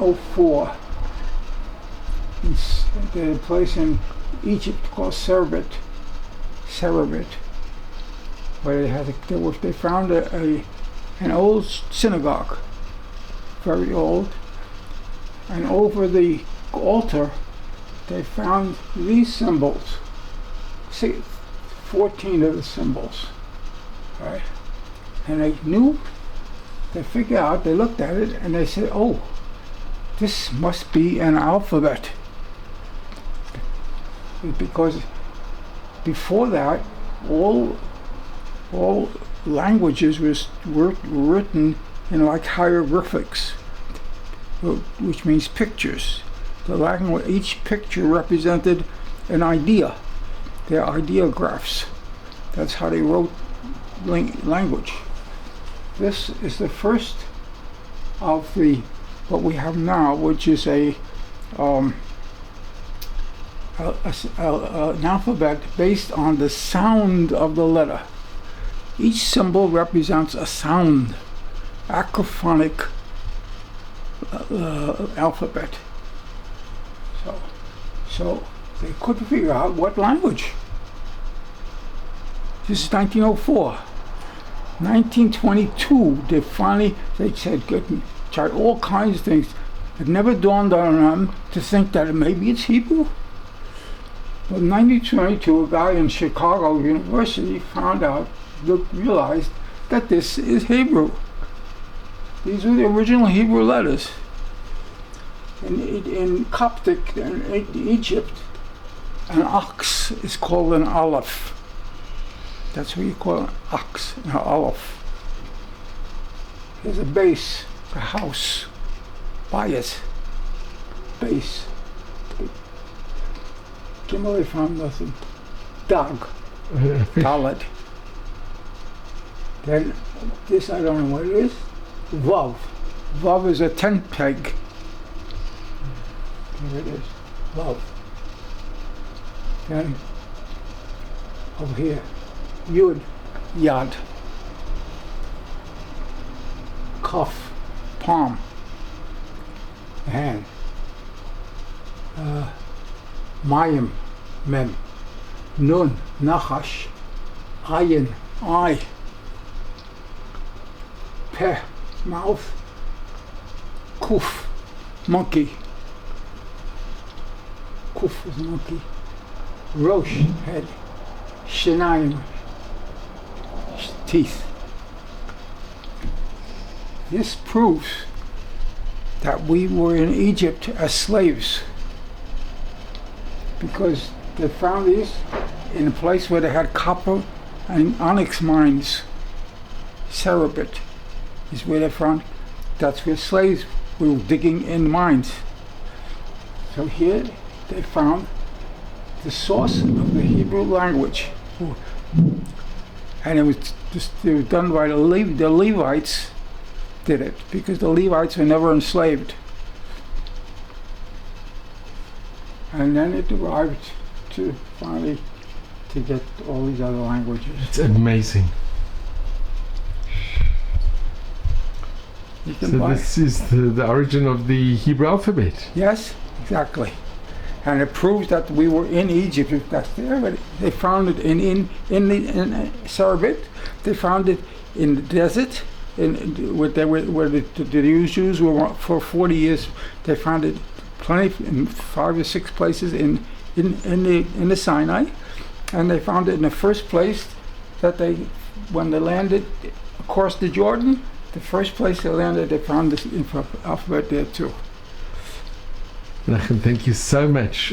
1904. It's the place in Egypt called Serbit, where they found an old synagogue, very old, and over the altar they found these symbols, 14 of the symbols, right? And they figured out, they looked at it and they said, oh, this must be an alphabet. Because before that, all languages were written in like hieroglyphics, which means pictures. Each picture represented an idea. They're ideographs. That's how they wrote language. This is the first of what we have now, which is an alphabet based on the sound of the letter. Each symbol represents a sound, acrophonic alphabet. So they couldn't figure out what language. This is 1904. 1922, they said, tried all kinds of things. It never dawned on them to think that maybe it's Hebrew. But in 1922, a guy in Chicago University realized that this is Hebrew. These are the original Hebrew letters. In Coptic, in Egypt, an ox is called an aleph. That's what you call an ox, an aleph. There's a base, a house, bayis, base. Kimberly found nothing. Dog, Dalet. Then this, I don't know what it is. Vav. Vav is a tent peg. Here it is. Vav. Then over here, Yud, Yad. Kaf, palm, hand. Mayim, mem. Nun, nachash. Ayin, eye. Peh, mouth. Kuf, monkey. Kuf is monkey. Rosh, head. Shinayim, teeth. This proves that we were in Egypt as slaves, because they found these in a place where they had copper and onyx mines. Serbit is where they found. That's where slaves were digging in mines. So here they found the source of the Hebrew language, and it was done by the Levites. Did it because the Levites were never enslaved, and then it arrived to finally to get all these other languages. It's amazing. So this is the origin of the Hebrew alphabet. Yes, exactly. And it proves that we were in Egypt. If that's there, but they found it in Serbit. They found it in the desert, where the Jews were for 40 years. They found it plenty in 5 or 6 places in the Sinai, and they found it in the first place that when they landed across the Jordan. The first place they landed, they found this alphabet there too. Menachem, thank you so much.